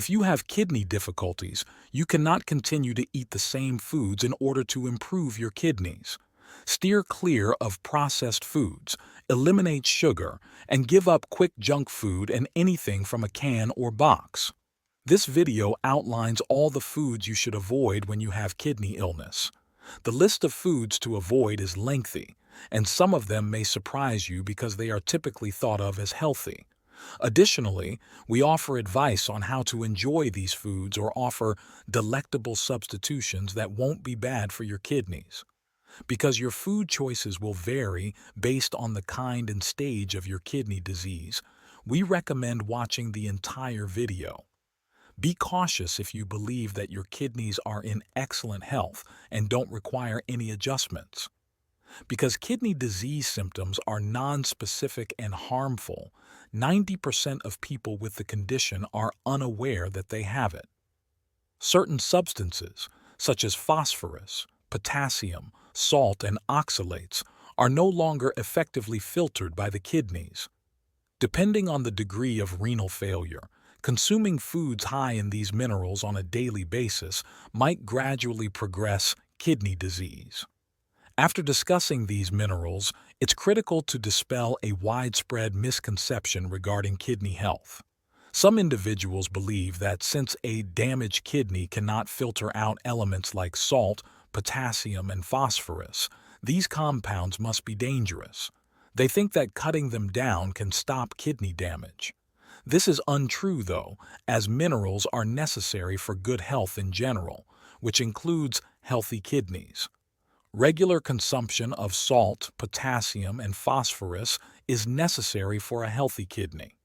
If you have kidney difficulties, you cannot continue to eat the same foods in order to improve your kidneys. Steer clear of processed foods, eliminate sugar, and give up quick junk food and anything from a can or box. This video outlines all the foods you should avoid when you have kidney illness. The list of foods to avoid is lengthy, and some of them may surprise you because they are typically thought of as healthy. Additionally, we offer advice on how to enjoy these foods or offer delectable substitutions that won't be bad for your kidneys. Because your food choices will vary based on the kind and stage of your kidney disease, we recommend watching the entire video. Be cautious if you believe that your kidneys are in excellent health and don't require any adjustments. Because kidney disease symptoms are nonspecific and harmful, 90% of people with the condition are unaware that they have it. Certain substances, such as phosphorus, potassium, salt, and oxalates, are no longer effectively filtered by the kidneys. Depending on the degree of renal failure, consuming foods high in these minerals on a daily basis might gradually progress kidney disease. After discussing these minerals, it's critical to dispel a widespread misconception regarding kidney health. Some individuals believe that since a damaged kidney cannot filter out elements like salt, potassium, and phosphorus, these compounds must be dangerous. They think that cutting them down can stop kidney damage. This is untrue, though, as minerals are necessary for good health in general, which includes healthy kidneys. Regular consumption of salt, potassium, and phosphorus is necessary for a healthy kidney.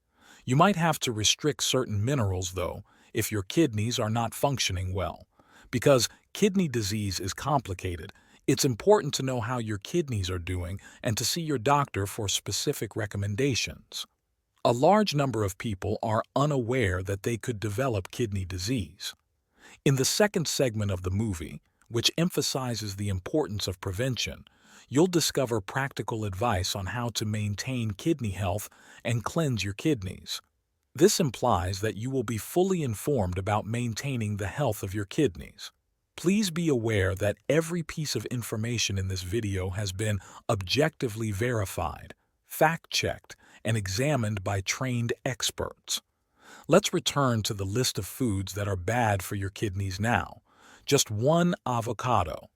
You might have to restrict certain minerals, though, if your kidneys are not functioning well. Because kidney disease is complicated, it's important to know how your kidneys are doing and to see your doctor for specific recommendations. A large number of people are unaware that they could develop kidney disease. In the second segment of the movie, which emphasizes the importance of prevention, you'll discover practical advice on how to maintain kidney health and cleanse your kidneys. This implies that you will be fully informed about maintaining the health of your kidneys. Please be aware that every piece of information in this video has been objectively verified, fact-checked, and examined by trained experts. Let's return to the list of foods that are bad for your kidneys now. Just one: avocado.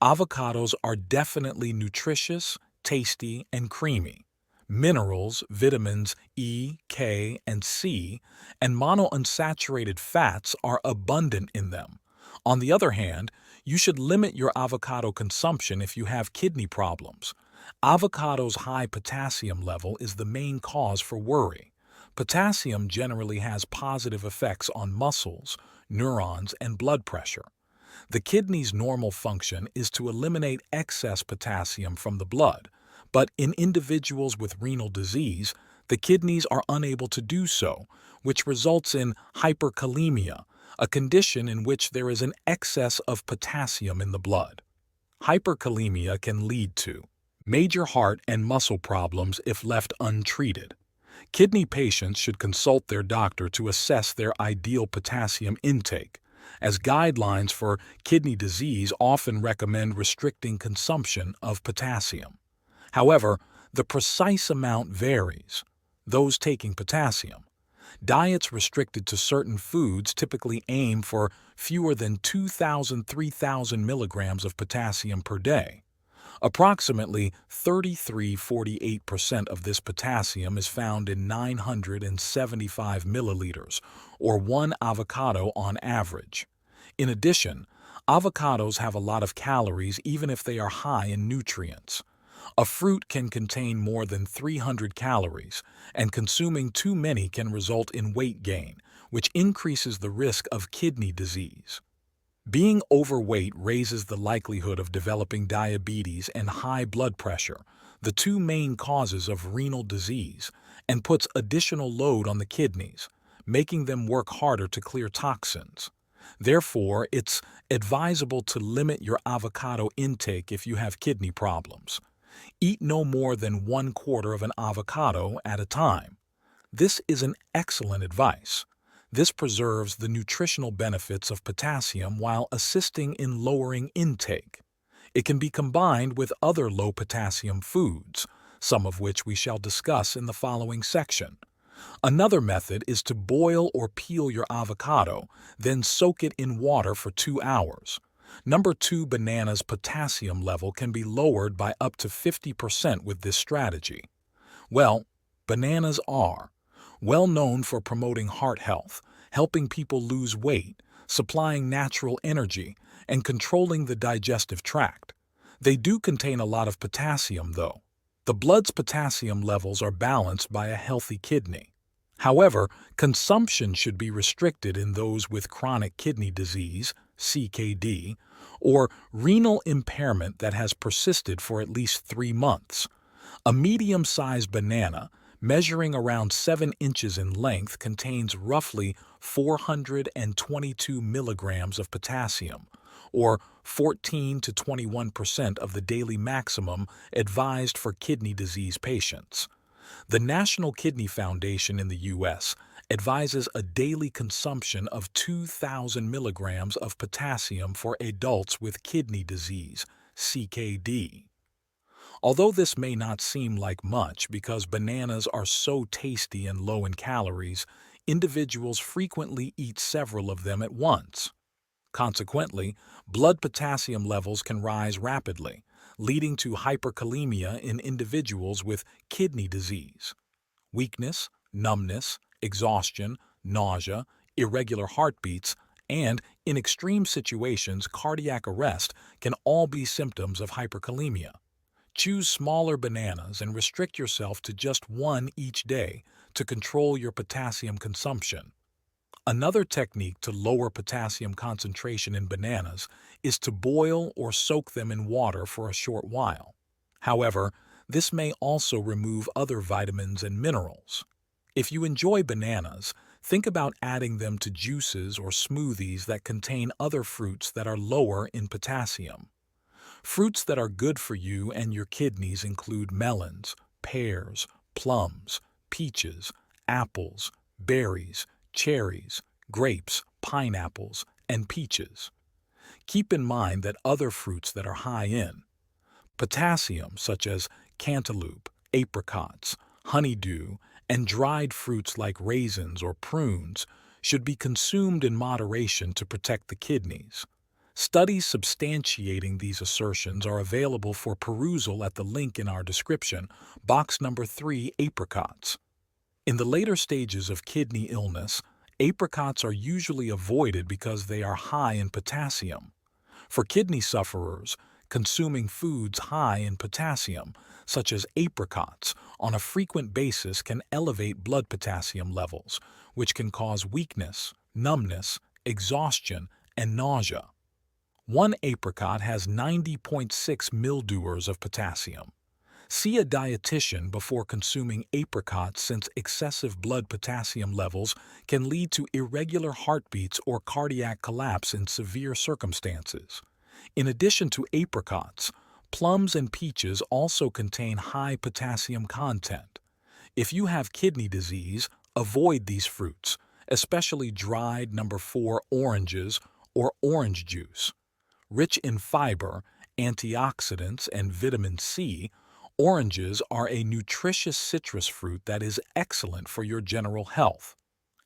Avocados are definitely nutritious, tasty, and creamy. Minerals, vitamins E, K, and C, and monounsaturated fats are abundant in them. On the other hand, you should limit your avocado consumption if you have kidney problems. Avocado's high potassium level is the main cause for worry. Potassium generally has positive effects on muscles, neurons, and blood pressure. The kidney's normal function is to eliminate excess potassium from the blood, but in individuals with renal disease, the kidneys are unable to do so, which results in hyperkalemia, a condition in which there is an excess of potassium in the blood. Hyperkalemia can lead to major heart and muscle problems if left untreated. Kidney patients should consult their doctor to assess their ideal potassium intake, as guidelines for kidney disease often recommend restricting consumption of potassium. However, the precise amount varies. Those taking potassium. Diets restricted to certain foods typically aim for fewer than 2,000–3,000 milligrams of potassium per day. Approximately 33–48% of this potassium is found in 975 milliliters, or one avocado on average. In addition, avocados have a lot of calories even if they are high in nutrients. A fruit can contain more than 300 calories, and consuming too many can result in weight gain, which increases the risk of kidney disease. Being overweight raises the likelihood of developing diabetes and high blood pressure, the two main causes of renal disease, and puts additional load on the kidneys, making them work harder to clear toxins. Therefore, it's advisable to limit your avocado intake if you have kidney problems. Eat no more than 1/4 of an avocado at a time. This is an excellent advice. This preserves the nutritional benefits of potassium while assisting in lowering intake. It can be combined with other low-potassium foods, some of which we shall discuss in the following section. Another method is to boil or peel your avocado, then soak it in water for 2 hours. Number 2, banana's potassium level can be lowered by up to 50% with this strategy. Well, bananas are well known for promoting heart health, helping people lose weight, supplying natural energy, and controlling the digestive tract. They do contain a lot of potassium, though. The blood's potassium levels are balanced by a healthy kidney. However, consumption should be restricted in those with chronic kidney disease, CKD, or renal impairment that has persisted for at least 3 months. A medium-sized banana, measuring around 7 inches in length, contains roughly 422 milligrams of potassium, or 14 to 21% of the daily maximum advised for kidney disease patients. The National Kidney Foundation in the U.S. advises a daily consumption of 2,000 milligrams of potassium for adults with kidney disease, CKD. Although this may not seem like much because bananas are so tasty and low in calories, individuals frequently eat several of them at once. Consequently, blood potassium levels can rise rapidly, leading to hyperkalemia in individuals with kidney disease. Weakness, numbness, exhaustion, nausea, irregular heartbeats, and, in extreme situations, cardiac arrest can all be symptoms of hyperkalemia. Choose smaller bananas and restrict yourself to just one each day to control your potassium consumption. Another technique to lower potassium concentration in bananas is to boil or soak them in water for a short while. However, this may also remove other vitamins and minerals. If you enjoy bananas, think about adding them to juices or smoothies that contain other fruits that are lower in potassium. Fruits that are good for you and your kidneys include melons, pears, plums, peaches, apples, berries, cherries, grapes, pineapples, and peaches. Keep in mind that other fruits that are high in potassium, such as cantaloupe, apricots, honeydew, and dried fruits like raisins or prunes, should be consumed in moderation to protect the kidneys. Studies substantiating these assertions are available for perusal at the link in our description, box number 3, apricots. In the later stages of kidney illness, apricots are usually avoided because they are high in potassium. For kidney sufferers, consuming foods high in potassium, such as apricots, on a frequent basis can elevate blood potassium levels, which can cause weakness, numbness, exhaustion, and nausea. One apricot has 90.6 milldewars of potassium. See a dietitian before consuming apricots since excessive blood potassium levels can lead to irregular heartbeats or cardiac collapse in severe circumstances. In addition to apricots, plums and peaches also contain high potassium content. If you have kidney disease, avoid these fruits, especially dried number 4 oranges or orange juice. Rich in fiber, antioxidants, and vitamin C, oranges are a nutritious citrus fruit that is excellent for your general health.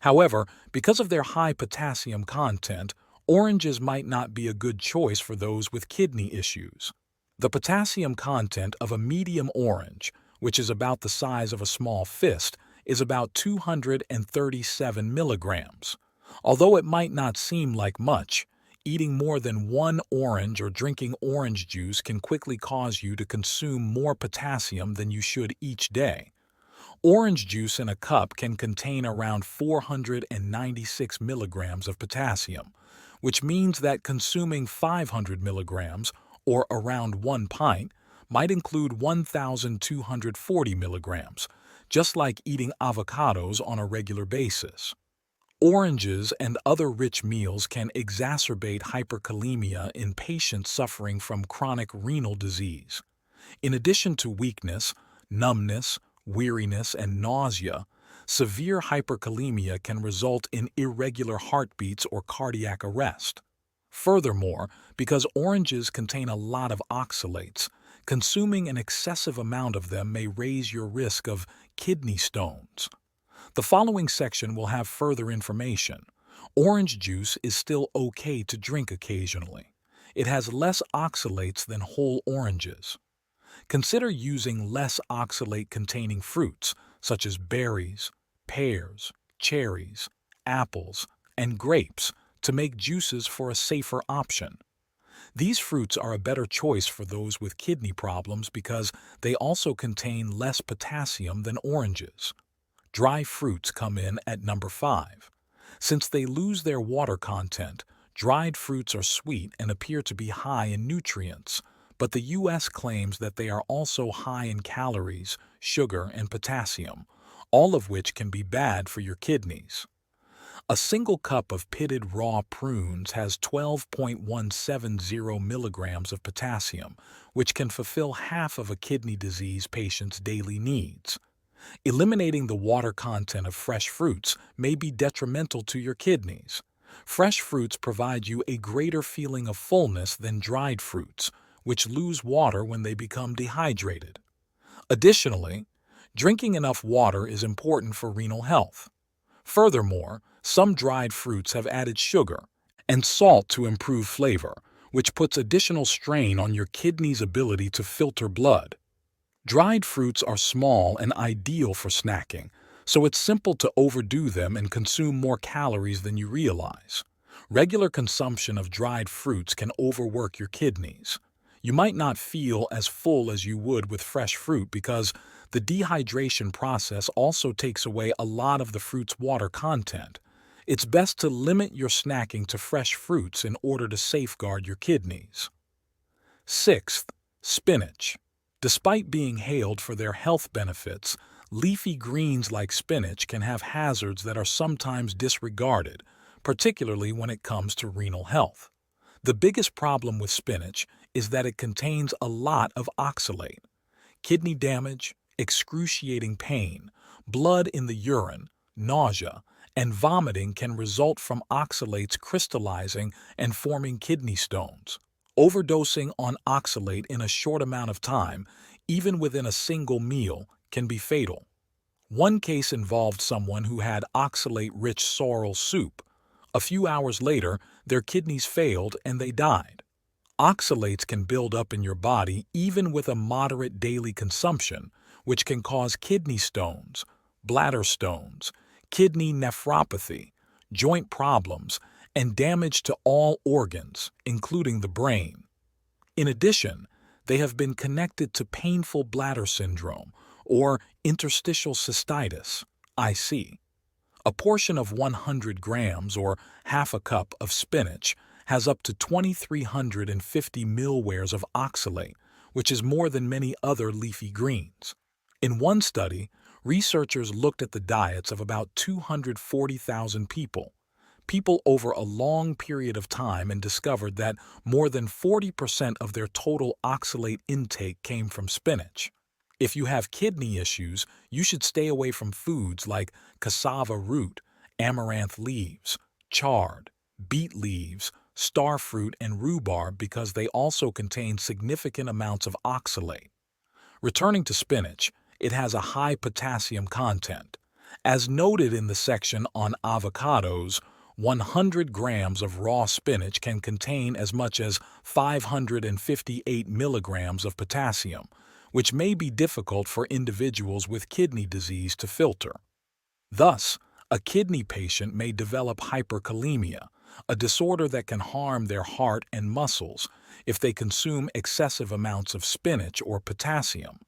However, because of their high potassium content, oranges might not be a good choice for those with kidney issues. The potassium content of a medium orange, which is about the size of a small fist, is about 237 milligrams. Although it might not seem like much, eating more than one orange or drinking orange juice can quickly cause you to consume more potassium than you should each day. Orange juice in a cup can contain around 496 milligrams of potassium, which means that consuming 500 milligrams, or around 1 pint, might include 1,240 milligrams, just like eating avocados on a regular basis. Oranges and other rich meals can exacerbate hyperkalemia in patients suffering from chronic renal disease. In addition to weakness, numbness, weariness, and nausea, Severe hyperkalemia can result in irregular heartbeats or cardiac arrest. Furthermore, because oranges contain a lot of oxalates, consuming an excessive amount of them may raise your risk of kidney stones. The following section will have further information. Orange juice is still okay to drink occasionally. It has less oxalates than whole oranges. Consider using less oxalate-containing fruits, such as berries, pears, cherries, apples, and grapes, to make juices for a safer option. These fruits are a better choice for those with kidney problems because they also contain less potassium than oranges. Dry fruits come in at number 5. Since they lose their water content, dried fruits are sweet and appear to be high in nutrients, but the U.S. claims that they are also high in calories, sugar, and potassium, all of which can be bad for your kidneys. A single cup of pitted raw prunes has 12.170 milligrams of potassium, which can fulfill half of a kidney disease patient's daily needs. Eliminating the water content of fresh fruits may be detrimental to your kidneys. Fresh fruits provide you a greater feeling of fullness than dried fruits, which lose water when they become dehydrated. Additionally, drinking enough water is important for renal health. Furthermore, some dried fruits have added sugar and salt to improve flavor, which puts additional strain on your kidney's ability to filter blood. Dried fruits are small and ideal for snacking, so it's simple to overdo them and consume more calories than you realize. Regular consumption of dried fruits can overwork your kidneys. You might not feel as full as you would with fresh fruit because the dehydration process also takes away a lot of the fruit's water content. It's best to limit your snacking to fresh fruits in order to safeguard your kidneys. 6th, spinach. Despite being hailed for their health benefits, leafy greens like spinach can have hazards that are sometimes disregarded, particularly when it comes to renal health. The biggest problem with spinach is that it contains a lot of oxalate. Kidney damage, excruciating pain, blood in the urine, nausea, and vomiting can result from oxalates crystallizing and forming kidney stones. Overdosing on oxalate in a short amount of time, even within a single meal, can be fatal. One case involved someone who had oxalate-rich sorrel soup. A few hours later, their kidneys failed and they died. Oxalates can build up in your body even with a moderate daily consumption, which can cause kidney stones, bladder stones, kidney nephropathy, joint problems, and damage to all organs, including the brain. In addition, they have been connected to painful bladder syndrome or interstitial cystitis, IC. A portion of 100 grams or half a cup of spinach has up to 2,350 millwares of oxalate, which is more than many other leafy greens. In one study, researchers looked at the diets of about 240,000 people over a long period of time and discovered that more than 40% of their total oxalate intake came from spinach. If you have kidney issues, you should stay away from foods like cassava root, amaranth leaves, chard, beet leaves, starfruit, and rhubarb because they also contain significant amounts of oxalate. Returning to spinach, it has a high potassium content. As noted in the section on avocados, 100 grams of raw spinach can contain as much as 558 milligrams of potassium, which may be difficult for individuals with kidney disease to filter. Thus, a kidney patient may develop hyperkalemia, a disorder that can harm their heart and muscles if they consume excessive amounts of spinach or potassium.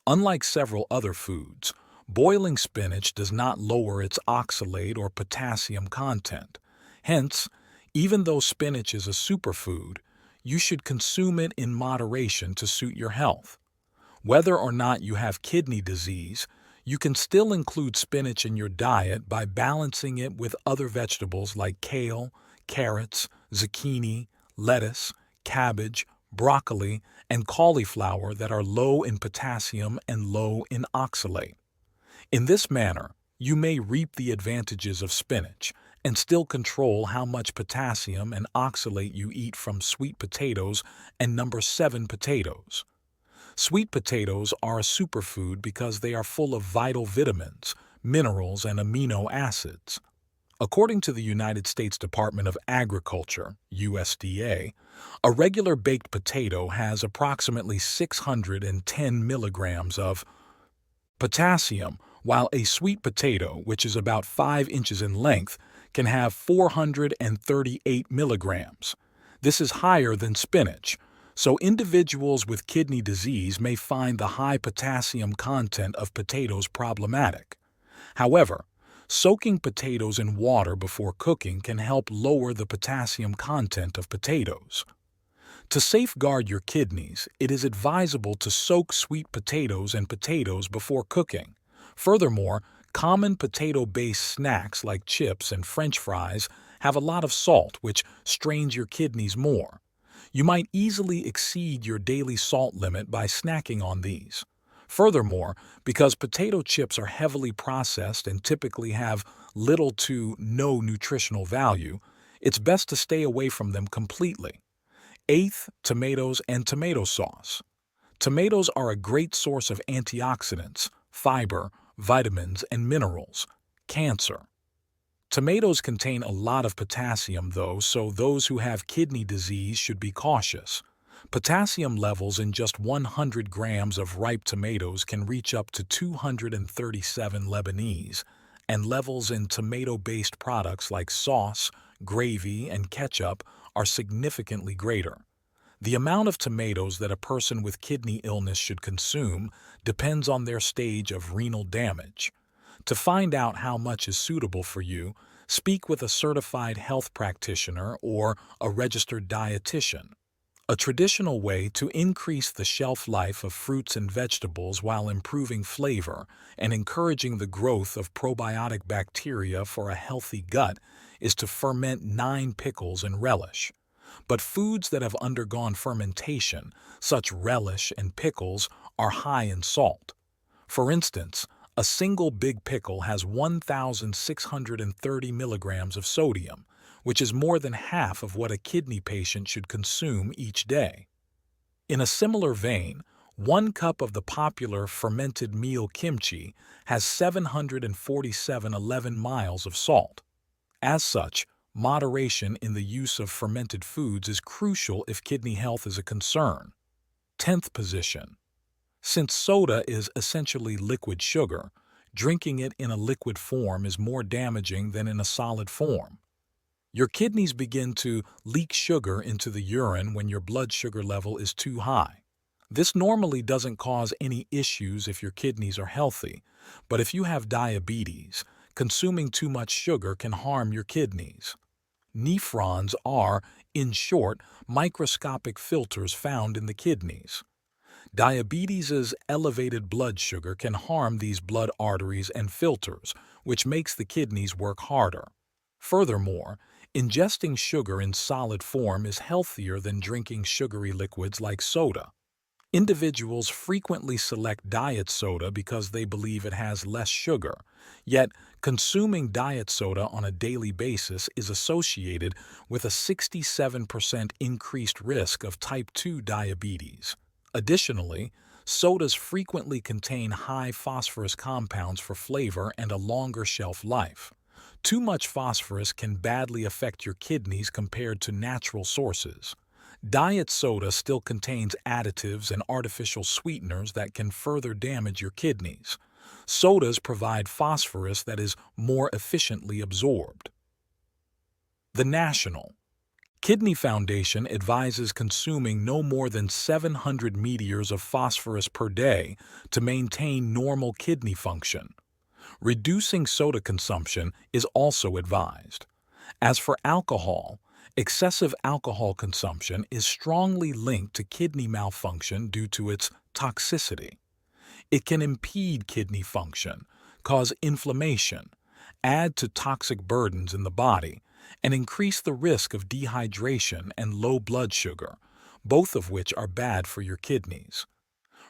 Unlike several other foods, boiling spinach does not lower its oxalate or potassium content. Hence, even though spinach is a superfood, you should consume it in moderation to suit your health. Whether or not you have kidney disease, you can still include spinach in your diet by balancing it with other vegetables like kale, carrots, zucchini, lettuce, cabbage, broccoli, and cauliflower that are low in potassium and low in oxalate. In this manner, You may reap the advantages of spinach and still control how much potassium and oxalate you eat from sweet potatoes and number 7 potatoes. Sweet potatoes are a superfood because they are full of vital vitamins, minerals, and amino acids. According to the United States Department of Agriculture, USDA, a regular baked potato has approximately 610 milligrams of potassium, while a sweet potato, which is about 5 inches in length, can have 438 milligrams. This is higher than spinach, so individuals with kidney disease may find the high potassium content of potatoes problematic. However, soaking potatoes in water before cooking can help lower the potassium content of potatoes. To safeguard your kidneys, it is advisable to soak sweet potatoes and potatoes before cooking. Furthermore, common potato-based snacks like chips and French fries have a lot of salt, which strains your kidneys more. You might easily exceed your daily salt limit by snacking on these. Furthermore, because potato chips are heavily processed and typically have little to no nutritional value, it's best to stay away from them completely. Eighth, tomatoes and tomato sauce. Tomatoes are a great source of antioxidants, fiber, vitamins, and minerals. Cancer. Tomatoes contain a lot of potassium though, so those who have kidney disease should be cautious. Potassium levels in just 100 grams of ripe tomatoes can reach up to 237 Lebanese, and levels in tomato-based products like sauce, gravy, and ketchup are significantly greater. The amount of tomatoes that a person with kidney illness should consume depends on their stage of renal damage. To find out how much is suitable for you, speak with a certified health practitioner or a registered dietitian. A traditional way to increase the shelf life of fruits and vegetables while improving flavor and encouraging the growth of probiotic bacteria for a healthy gut is to ferment 9 pickles and relish. But foods that have undergone fermentation, such relish and pickles, are high in salt. For instance, a single big pickle has 1,630 milligrams of sodium, which is more than half of what a kidney patient should consume each day. In a similar vein, 1 cup of the popular fermented meal kimchi has 747 11 miles of salt. As such, moderation in the use of fermented foods is crucial if kidney health is a concern. 10th position. Since soda is essentially liquid sugar, drinking it in a liquid form is more damaging than in a solid form. Your kidneys begin to leak sugar into the urine when your blood sugar level is too high. This normally doesn't cause any issues if your kidneys are healthy, but if you have diabetes, consuming too much sugar can harm your kidneys. Nephrons are, in short, microscopic filters found in the kidneys. Diabetes' elevated blood sugar can harm these blood arteries and filters, which makes the kidneys work harder. Furthermore, ingesting sugar in solid form is healthier than drinking sugary liquids like soda. Individuals frequently select diet soda because they believe it has less sugar, yet consuming diet soda on a daily basis is associated with a 67% increased risk of type 2 diabetes. Additionally, sodas frequently contain high phosphorus compounds for flavor and a longer shelf life. Too much phosphorus can badly affect your kidneys compared to natural sources. Diet soda still contains additives and artificial sweeteners that can further damage your kidneys. Sodas provide phosphorus that is more efficiently absorbed. The National Kidney Foundation advises consuming no more than 700 meteors of phosphorus per day to maintain normal kidney function. Reducing soda consumption is also advised. As for alcohol, excessive alcohol consumption is strongly linked to kidney malfunction due to its toxicity. It can impede kidney function, cause inflammation, add to toxic burdens in the body, and increase the risk of dehydration and low blood sugar, both of which are bad for your kidneys.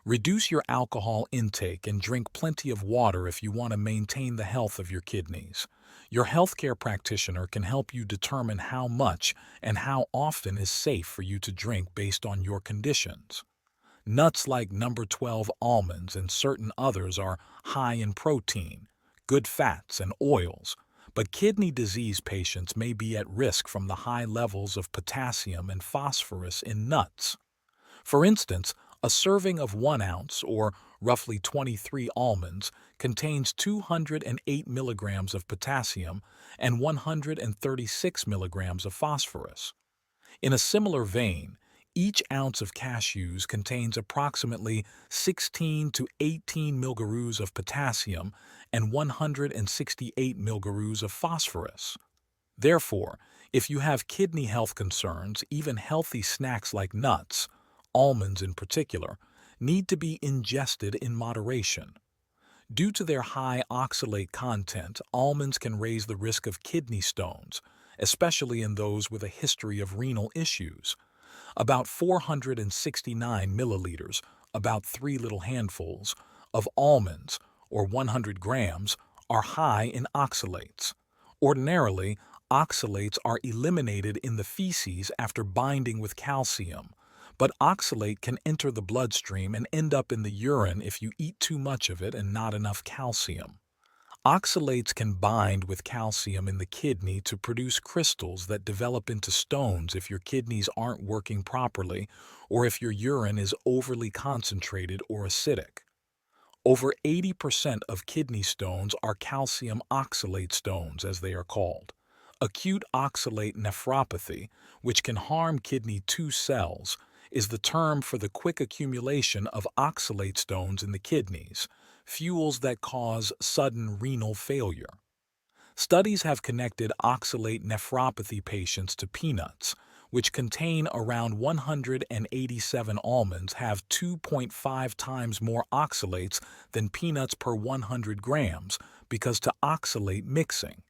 Reduce your alcohol intake and drink plenty of water if you want to maintain the health of your kidneys. Your healthcare practitioner can help you determine how much and how often is safe for you to drink based on your conditions. Nuts like number 12 almonds and certain others are high in protein, good fats, and oils, but kidney disease patients may be at risk from the high levels of potassium and phosphorus in nuts. For instance, a serving of 1 ounce, or roughly 23 almonds, contains 208 milligrams of potassium and 136 milligrams of phosphorus. In a similar vein, each ounce of cashews contains approximately 16 to 18 milligrams of potassium and 168 milligrams of phosphorus. Therefore, if you have kidney health concerns, even healthy snacks like nuts, almonds in particular, need to be ingested in moderation. Due to their high oxalate content, almonds can raise the risk of kidney stones, especially in those with a history of renal issues. About 469 milliliters, about 3 little handfuls, of almonds, or 100 grams, are high in oxalates. Ordinarily, oxalates are eliminated in the feces after binding with calcium, but oxalate can enter the bloodstream and end up in the urine if you eat too much of it and not enough calcium. Oxalates can bind with calcium in the kidney to produce crystals that develop into stones if your kidneys aren't working properly or if your urine is overly concentrated or acidic. Over 80% of kidney stones are calcium oxalate stones, as they are called. Acute oxalate nephropathy, which can harm kidney 2 cells, is the term for the quick accumulation of oxalate stones in the kidneys, fuels that cause sudden renal failure. Studies have connected oxalate nephropathy patients to peanuts, which contain around 187 almonds have 2.5 times more oxalates than peanuts per 100 grams because to oxalate mixing.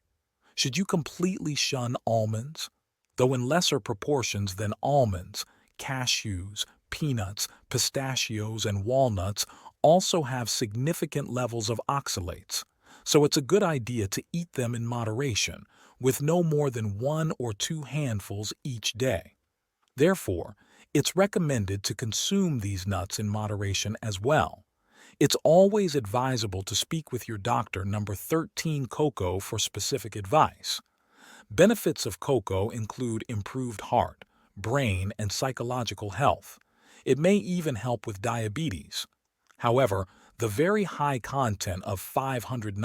Should you completely shun almonds? Though in lesser proportions than almonds, cashews, peanuts, pistachios, and walnuts also have significant levels of oxalates, so it's a good idea to eat them in moderation, with no more than 1 or 2 handfuls each day. Therefore, it's recommended to consume these nuts in moderation as well. It's always advisable to speak with your doctor number 13 cocoa for specific advice. Benefits of cocoa include improved heart, brain, and psychological health. It may even help with diabetes. However, the very high content of 500–900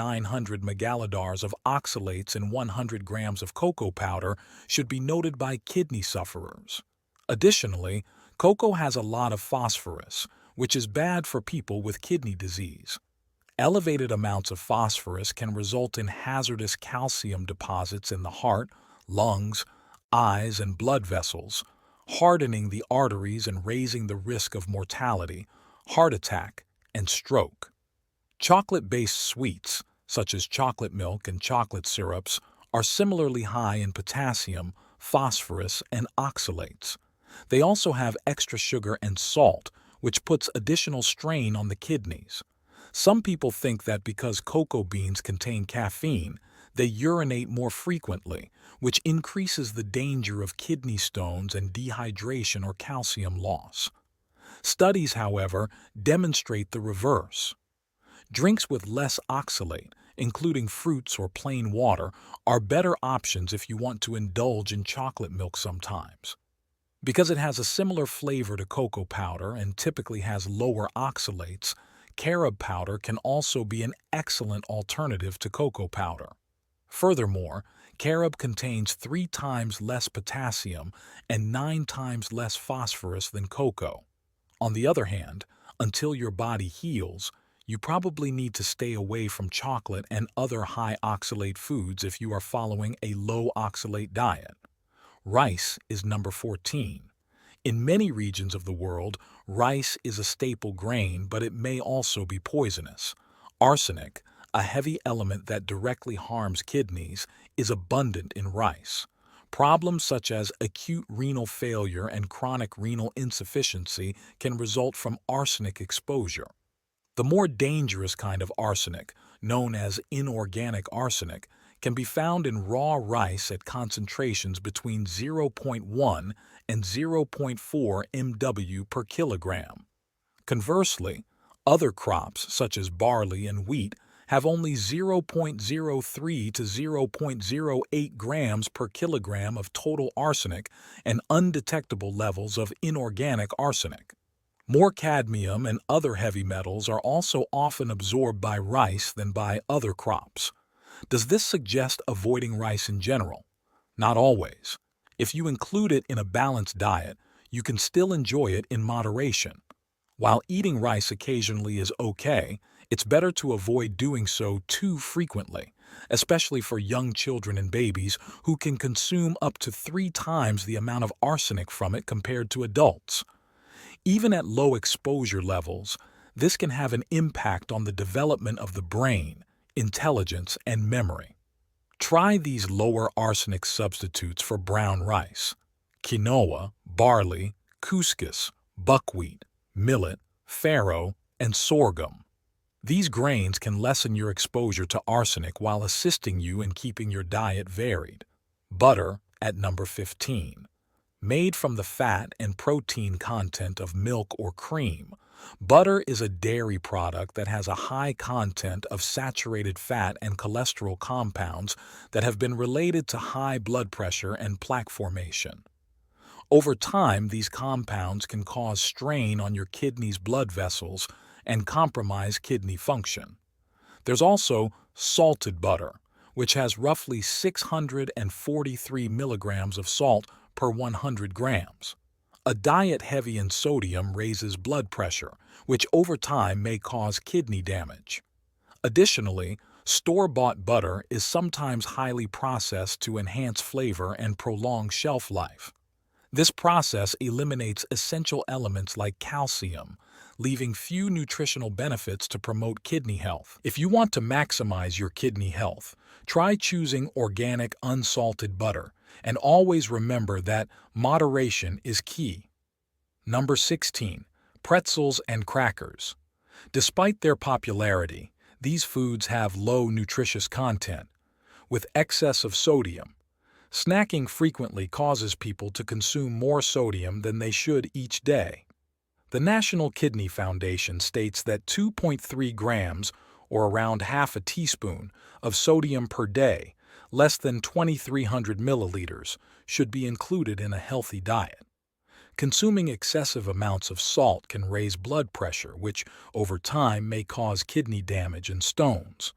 megalodars of oxalates in 100 grams of cocoa powder should be noted by kidney sufferers. Additionally, cocoa has a lot of phosphorus, which is bad for people with kidney disease. Elevated amounts of phosphorus can result in hazardous calcium deposits in the heart, lungs, eyes, and blood vessels, hardening the arteries and raising the risk of mortality, heart attack, and stroke. Chocolate-based sweets, such as chocolate milk and chocolate syrups, are similarly high in potassium, phosphorus, and oxalates. They also have extra sugar and salt, which puts additional strain on the kidneys. Some people think that because cocoa beans contain caffeine, they urinate more frequently, which increases the danger of kidney stones and dehydration or calcium loss. Studies, however, demonstrate the reverse. Drinks with less oxalate, including fruits or plain water, are better options if you want to indulge in chocolate milk sometimes. Because it has a similar flavor to cocoa powder and typically has lower oxalates, carob powder can also be an excellent alternative to cocoa powder. Furthermore, carob contains 3 times less potassium and 9 times less phosphorus than cocoa. On the other hand, until your body heals, you probably need to stay away from chocolate and other high oxalate foods if you are following a low oxalate diet. Rice is number 14. In many regions of the world, rice is a staple grain, but it may also be poisonous. Arsenic, a heavy element that directly harms kidneys, is abundant in rice. Problems such as acute renal failure and chronic renal insufficiency can result from arsenic exposure. The more dangerous kind of arsenic, known as inorganic arsenic, can be found in raw rice at concentrations between 0.1 and zero point 0.4 mW per kilogram. Conversely, other crops such as barley and wheat have only 0.03 to 0.08 grams per kilogram of total arsenic and undetectable levels of inorganic arsenic. More cadmium and other heavy metals are also often absorbed by rice than by other crops. Does this suggest avoiding rice in general? Not always. If you include it in a balanced diet, you can still enjoy it in moderation. While eating rice occasionally is okay, it's better to avoid doing so too frequently, especially for young children and babies who can consume up to 3 times the amount of arsenic from it compared to adults. Even at low exposure levels, this can have an impact on the development of the brain, intelligence, and memory. Try these lower arsenic substitutes for brown rice: quinoa, barley, couscous, buckwheat, millet, farro, and sorghum. These grains can lessen your exposure to arsenic while assisting you in keeping your diet varied. Butter at number 15. Made from the fat and protein content of milk or cream, butter is a dairy product that has a high content of saturated fat and cholesterol compounds that have been related to high blood pressure and plaque formation. Over time, these compounds can cause strain on your kidney's blood vessels and compromise kidney function. There's also salted butter, which has roughly 643 milligrams of salt per 100 grams. A diet heavy in sodium raises blood pressure, which over time may cause kidney damage. Additionally, store-bought butter is sometimes highly processed to enhance flavor and prolong shelf life. This process eliminates essential elements like calcium, leaving few nutritional benefits to promote kidney health. If you want to maximize your kidney health, try choosing organic unsalted butter, and always remember that moderation is key. Number 16. Pretzels and crackers. Despite their popularity, these foods have low nutritious content. With excess of sodium, snacking frequently causes people to consume more sodium than they should each day. The National Kidney Foundation states that 2.3 grams, or around half a teaspoon, of sodium per day, less than 2,300 milliliters, should be included in a healthy diet. Consuming excessive amounts of salt can raise blood pressure, which over time may cause kidney damage and stones.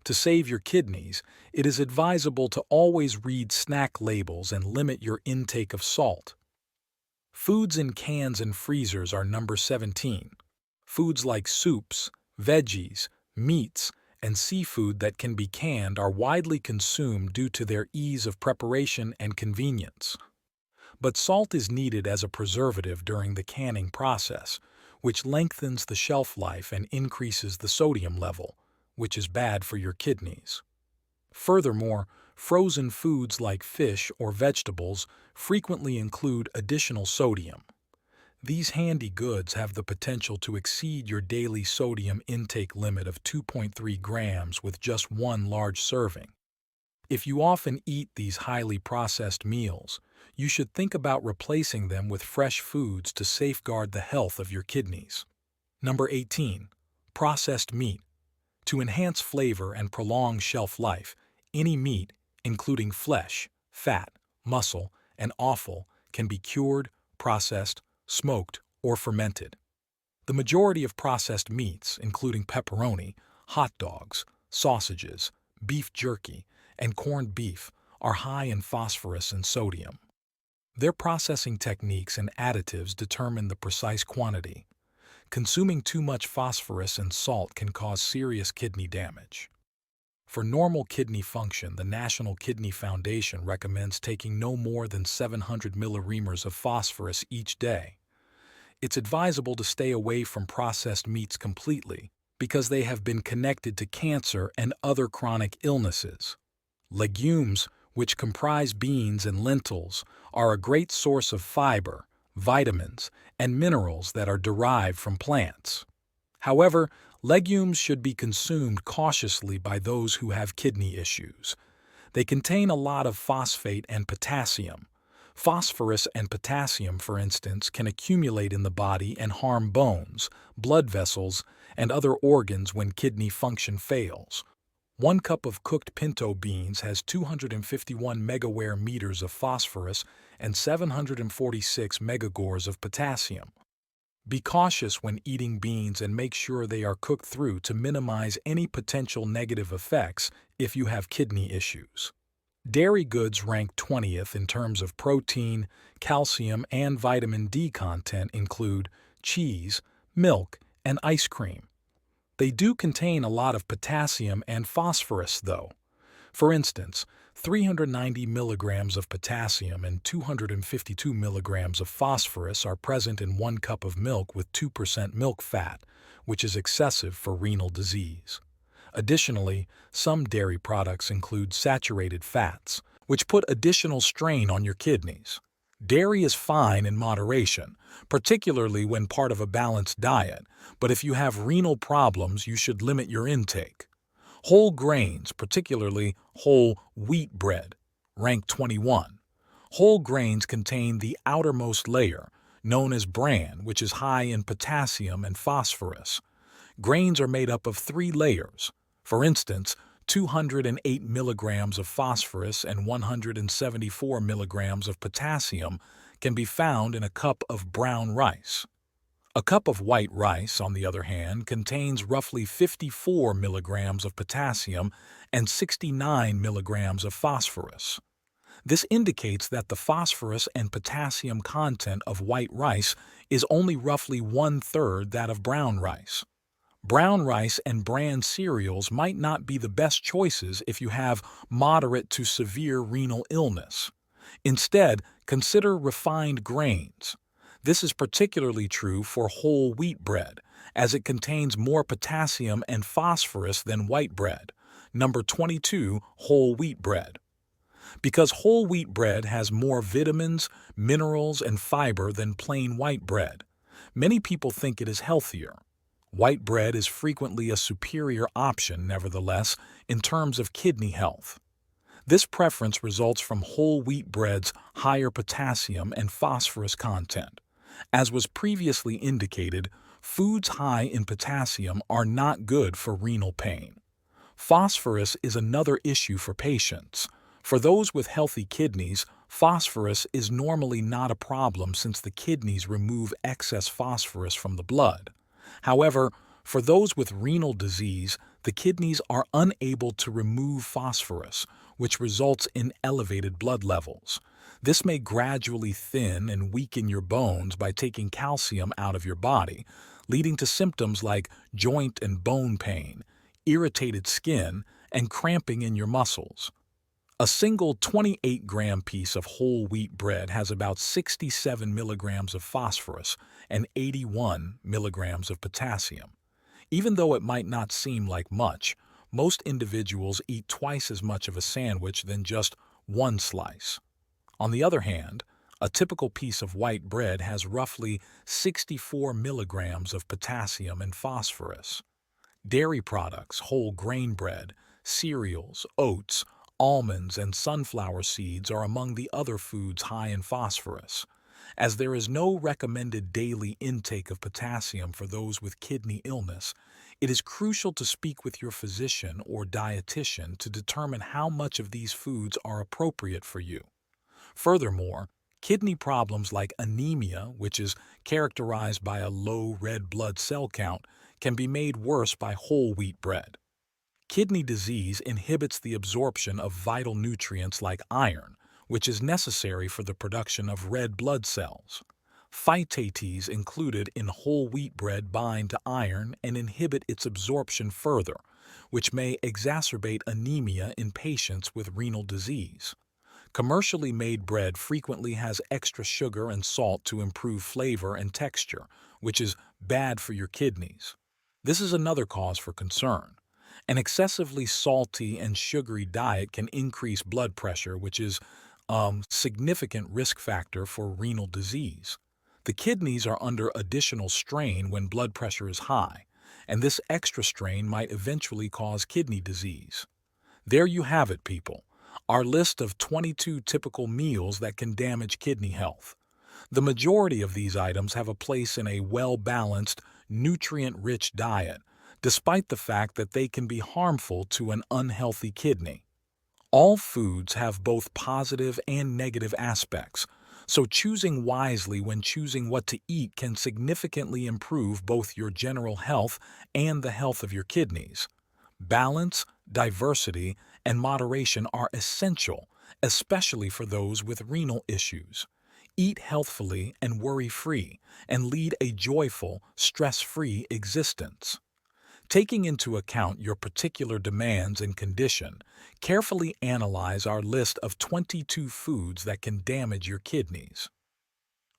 To save your kidneys, it is advisable to always read snack labels and limit your intake of salt. Foods in cans and freezers are number 17. Foods like soups, veggies, meats, and seafood that can be canned are widely consumed due to their ease of preparation and convenience. But salt is needed as a preservative during the canning process, which lengthens the shelf life and increases the sodium level, which is bad for your kidneys. Furthermore, frozen foods like fish or vegetables frequently include additional sodium. These handy goods have the potential to exceed your daily sodium intake limit of 2.3 grams with just one large serving. If you often eat these highly processed meals, you should think about replacing them with fresh foods to safeguard the health of your kidneys. Number 18. Processed meat. To enhance flavor and prolong shelf life, any meat, including flesh, fat, muscle, and offal, can be cured, processed, smoked, or fermented. The majority of processed meats, including pepperoni, hot dogs, sausages, beef jerky, and corned beef, are high in phosphorus and sodium. Their processing techniques and additives determine the precise quantity. Consuming too much phosphorus and salt can cause serious kidney damage. For normal kidney function, the National Kidney Foundation recommends taking no more than 700 milliremers of phosphorus each day. It's advisable to stay away from processed meats completely because they have been connected to cancer and other chronic illnesses. Legumes, which comprise beans and lentils, are a great source of fiber, vitamins, and minerals that are derived from plants. However, legumes should be consumed cautiously by those who have kidney issues. They contain a lot of phosphate and potassium. Phosphorus and potassium, for instance, can accumulate in the body and harm bones, blood vessels, and other organs when kidney function fails. 1 cup of cooked pinto beans has 251 megaware meters of phosphorus and 746 megagores of potassium. Be cautious when eating beans and make sure they are cooked through to minimize any potential negative effects if you have kidney issues. Dairy goods rank 20th in terms of protein, calcium, and vitamin D content include cheese, milk, and ice cream. They do contain a lot of potassium and phosphorus, though. For instance, 390 milligrams of potassium and 252 milligrams of phosphorus are present in 1 cup of milk with 2% milk fat, which is excessive for renal disease. Additionally, some dairy products include saturated fats, which put additional strain on your kidneys. Dairy is fine in moderation, particularly when part of a balanced diet, but if you have renal problems, you should limit your intake. Whole grains, particularly whole wheat bread, rank 21. Whole grains contain the outermost layer, known as bran, which is high in potassium and phosphorus. Grains are made up of 3 layers. For instance, 208 milligrams of phosphorus and 174 milligrams of potassium can be found in a cup of brown rice. A cup of white rice, on the other hand, contains roughly 54 milligrams of potassium and 69 milligrams of phosphorus. This indicates that the phosphorus and potassium content of white rice is only roughly 1/3 that of brown rice. Brown rice and bran cereals might not be the best choices if you have moderate to severe renal illness. Instead, consider refined grains. This is particularly true for whole wheat bread, as it contains more potassium and phosphorus than white bread. Number 22, whole wheat bread. Because whole wheat bread has more vitamins, minerals, and fiber than plain white bread, many people think it is healthier. White bread is frequently a superior option, nevertheless, in terms of kidney health. This preference results from whole wheat bread's higher potassium and phosphorus content. As was previously indicated, foods high in potassium are not good for renal pain. Phosphorus is another issue for patients. For those with healthy kidneys, phosphorus is normally not a problem since the kidneys remove excess phosphorus from the blood. However, for those with renal disease, the kidneys are unable to remove phosphorus, which results in elevated blood levels. This may gradually thin and weaken your bones by taking calcium out of your body, leading to symptoms like joint and bone pain, irritated skin, and cramping in your muscles. A single 28-gram piece of whole wheat bread has about 67 milligrams of phosphorus and 81 milligrams of potassium. Even though it might not seem like much, most individuals eat twice as much of a sandwich than just one slice. On the other hand, a typical piece of white bread has roughly 64 milligrams of potassium and phosphorus. Dairy products, whole grain bread, cereals, oats, almonds, and sunflower seeds are among the other foods high in phosphorus. As there is no recommended daily intake of potassium for those with kidney illness, it is crucial to speak with your physician or dietitian to determine how much of these foods are appropriate for you. Furthermore, kidney problems like anemia, which is characterized by a low red blood cell count, can be made worse by whole wheat bread. Kidney disease inhibits the absorption of vital nutrients like iron, which is necessary for the production of red blood cells. Phytates included in whole wheat bread bind to iron and inhibit its absorption further, which may exacerbate anemia in patients with renal disease. Commercially made bread frequently has extra sugar and salt to improve flavor and texture, which is bad for your kidneys. This is another cause for concern. An excessively salty and sugary diet can increase blood pressure, which is a significant risk factor for renal disease. The kidneys are under additional strain when blood pressure is high, and this extra strain might eventually cause kidney disease. There you have it, people. Our list of 22 typical meals that can damage kidney health. The majority of these items have a place in a well-balanced, nutrient-rich diet, despite the fact that they can be harmful to an unhealthy kidney. All foods have both positive and negative aspects, so choosing wisely when choosing what to eat can significantly improve both your general health and the health of your kidneys. Balance, diversity, and moderation are essential, especially for those with renal issues. Eat healthfully and worry-free, and lead a joyful, stress-free existence. Taking into account your particular demands and condition, carefully analyze our list of 22 foods that can damage your kidneys.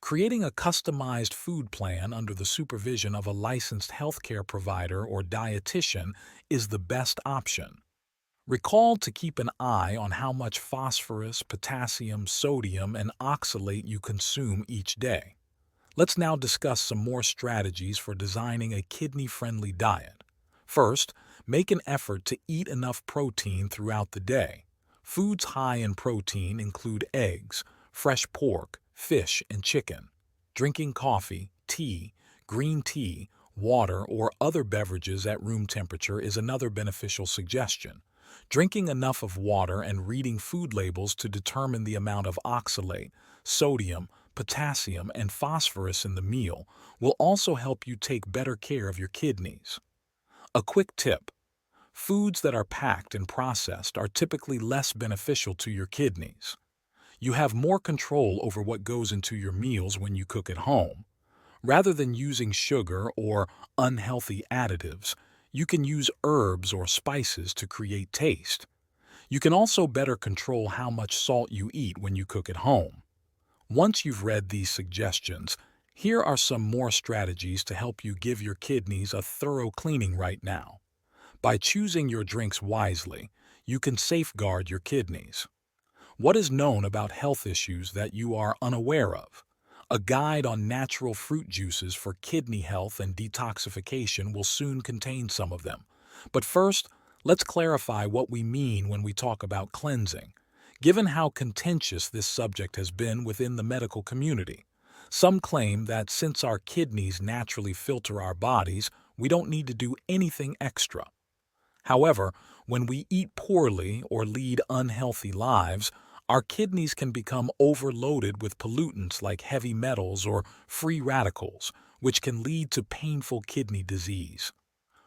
Creating a customized food plan under the supervision of a licensed healthcare provider or dietitian is the best option. Recall to keep an eye on how much phosphorus, potassium, sodium, and oxalate you consume each day. Let's now discuss some more strategies for designing a kidney-friendly diet. First, make an effort to eat enough protein throughout the day. Foods high in protein include eggs, fresh pork, fish, and chicken. Drinking coffee, tea, green tea, water, or other beverages at room temperature is another beneficial suggestion. Drinking enough of water and reading food labels to determine the amount of oxalate, sodium, potassium, and phosphorus in the meal will also help you take better care of your kidneys. A quick tip: foods that are packed and processed are typically less beneficial to your kidneys. You have more control over what goes into your meals when you cook at home. Rather than using sugar or unhealthy additives, you can use herbs or spices to create taste. You can also better control how much salt you eat when you cook at home. Once you've read these suggestions, here are some more strategies to help you give your kidneys a thorough cleaning right now. By choosing your drinks wisely, you can safeguard your kidneys. What is known about health issues that you are unaware of? A guide on natural fruit juices for kidney health and detoxification will soon contain some of them. But first, let's clarify what we mean when we talk about cleansing. Given how contentious this subject has been within the medical community, some claim that since our kidneys naturally filter our bodies, we don't need to do anything extra. However, when we eat poorly or lead unhealthy lives, our kidneys can become overloaded with pollutants like heavy metals or free radicals, which can lead to painful kidney disease.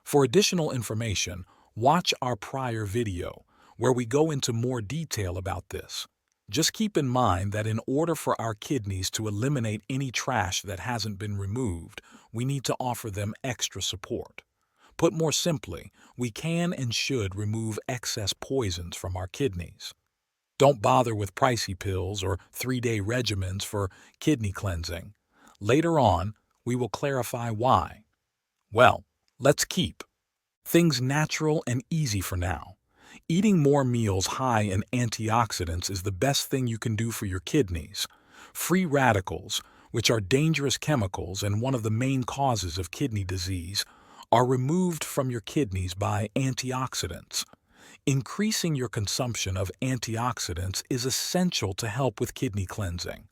For additional information, watch our prior video, where we go into more detail about this. Just keep in mind that in order for our kidneys to eliminate any trash that hasn't been removed, we need to offer them extra support. Put more simply, we can and should remove excess poisons from our kidneys. Don't bother with pricey pills or 3-day regimens for kidney cleansing. Later on, we will clarify why. Well, let's keep things natural and easy for now. Eating more meals high in antioxidants is the best thing you can do for your kidneys. Free radicals, which are dangerous chemicals and one of the main causes of kidney disease, are removed from your kidneys by antioxidants. Increasing your consumption of antioxidants is essential to help with kidney cleansing.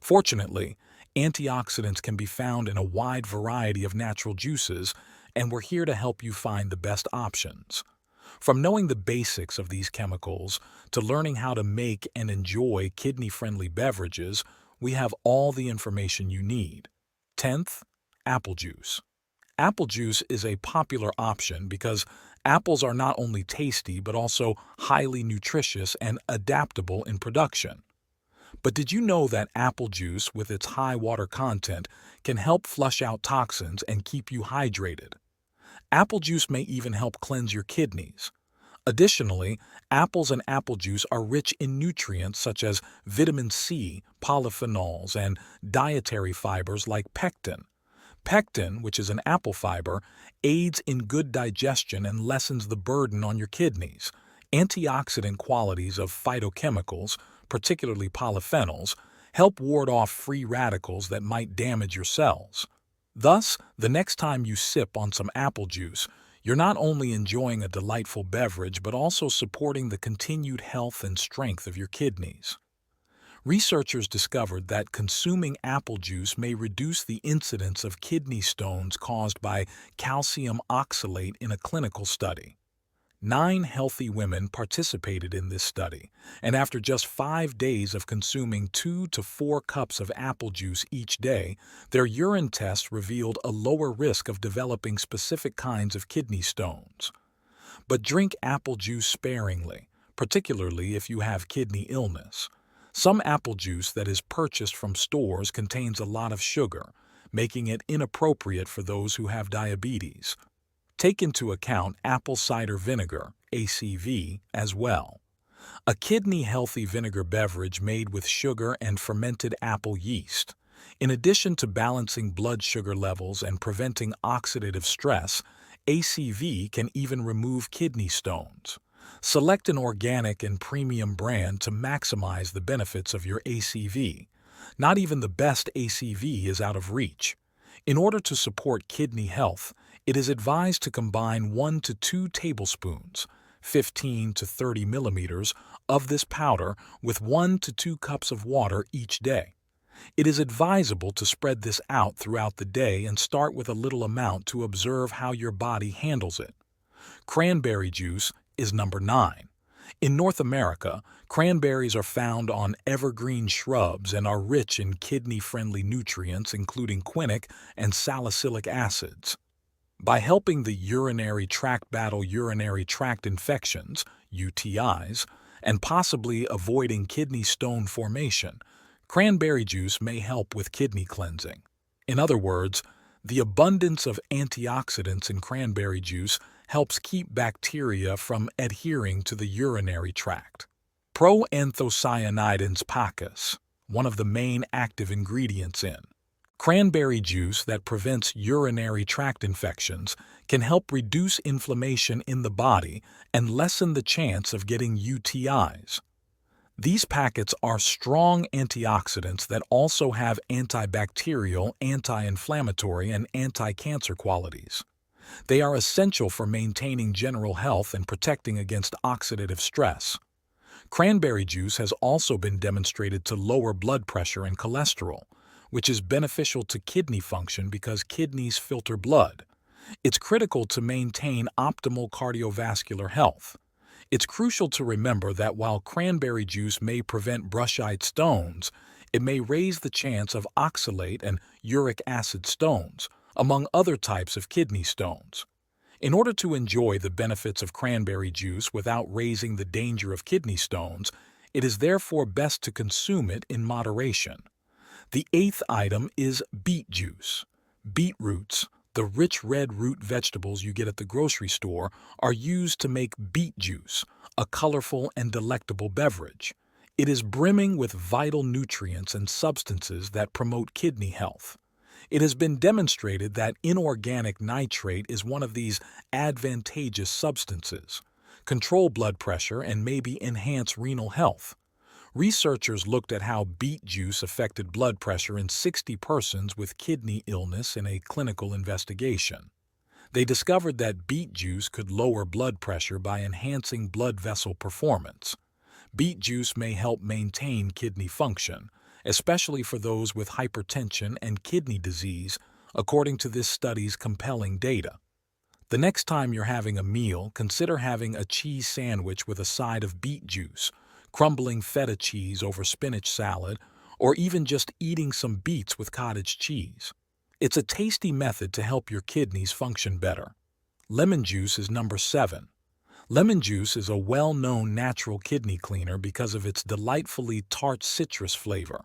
Fortunately, antioxidants can be found in a wide variety of natural juices, and we're here to help you find the best options. From knowing the basics of these chemicals to learning how to make and enjoy kidney-friendly beverages, we have all the information you need. 10th, apple juice. Apple juice is a popular option because apples are not only tasty but also highly nutritious and adaptable in production. But did you know that apple juice, with its high water content, can help flush out toxins and keep you hydrated? Apple juice may even help cleanse your kidneys. Additionally, apples and apple juice are rich in nutrients such as vitamin C, polyphenols, and dietary fibers like pectin. Pectin, which is an apple fiber, aids in good digestion and lessens the burden on your kidneys. Antioxidant qualities of phytochemicals, particularly polyphenols, help ward off free radicals that might damage your cells. Thus, the next time you sip on some apple juice, you're not only enjoying a delightful beverage but also supporting the continued health and strength of your kidneys. Researchers discovered that consuming apple juice may reduce the incidence of kidney stones caused by calcium oxalate in a clinical study. 9 healthy women participated in this study, and after just 5 days of consuming 2 to 4 cups of apple juice each day, their urine tests revealed a lower risk of developing specific kinds of kidney stones. But drink apple juice sparingly, particularly if you have kidney illness. Some apple juice that is purchased from stores contains a lot of sugar, making it inappropriate for those who have diabetes. Take into account apple cider vinegar, ACV, as well. A kidney-healthy vinegar beverage made with sugar and fermented apple yeast. In addition to balancing blood sugar levels and preventing oxidative stress, ACV can even remove kidney stones. Select an organic and premium brand to maximize the benefits of your ACV. Not even the best ACV is out of reach. In order to support kidney health, it is advised to combine 1 to 2 tablespoons, 15 to 30 milliliters, of this powder with 1 to 2 cups of water each day. It is advisable to spread this out throughout the day and start with a little amount to observe how your body handles it. Cranberry juice is number 9. In North America, cranberries are found on evergreen shrubs and are rich in kidney-friendly nutrients including quinic and salicylic acids. By helping the urinary tract battle urinary tract infections, UTIs, and possibly avoiding kidney stone formation, cranberry juice may help with kidney cleansing. In other words, the abundance of antioxidants in cranberry juice helps keep bacteria from adhering to the urinary tract. Proanthocyanidins pacus, one of the main active ingredients in cranberry juice that prevents urinary tract infections, can help reduce inflammation in the body and lessen the chance of getting UTIs. These packets are strong antioxidants that also have antibacterial, anti-inflammatory, and anti-cancer qualities. They are essential for maintaining general health and protecting against oxidative stress. Cranberry juice has also been demonstrated to lower blood pressure and cholesterol, which is beneficial to kidney function because kidneys filter blood. It's critical to maintain optimal cardiovascular health. It's crucial to remember that while cranberry juice may prevent brushite stones, it may raise the chance of oxalate and uric acid stones, among other types of kidney stones. In order to enjoy the benefits of cranberry juice without raising the danger of kidney stones, it is therefore best to consume it in moderation. The 8th item is beet juice. Beetroots, the rich red root vegetables you get at the grocery store, are used to make beet juice, a colorful and delectable beverage. It is brimming with vital nutrients and substances that promote kidney health. It has been demonstrated that inorganic nitrate is one of these advantageous substances. Control blood pressure and maybe enhance renal health. Researchers looked at how beet juice affected blood pressure in 60 persons with kidney illness in a clinical investigation. They discovered that beet juice could lower blood pressure by enhancing blood vessel performance. Beet juice may help maintain kidney function, especially for those with hypertension and kidney disease, according to this study's compelling data. The next time you're having a meal, consider having a cheese sandwich with a side of beet juice, crumbling feta cheese over spinach salad, or even just eating some beets with cottage cheese. It's a tasty method to help your kidneys function better. Lemon juice is number 7. Lemon juice is a well-known natural kidney cleaner because of its delightfully tart citrus flavor.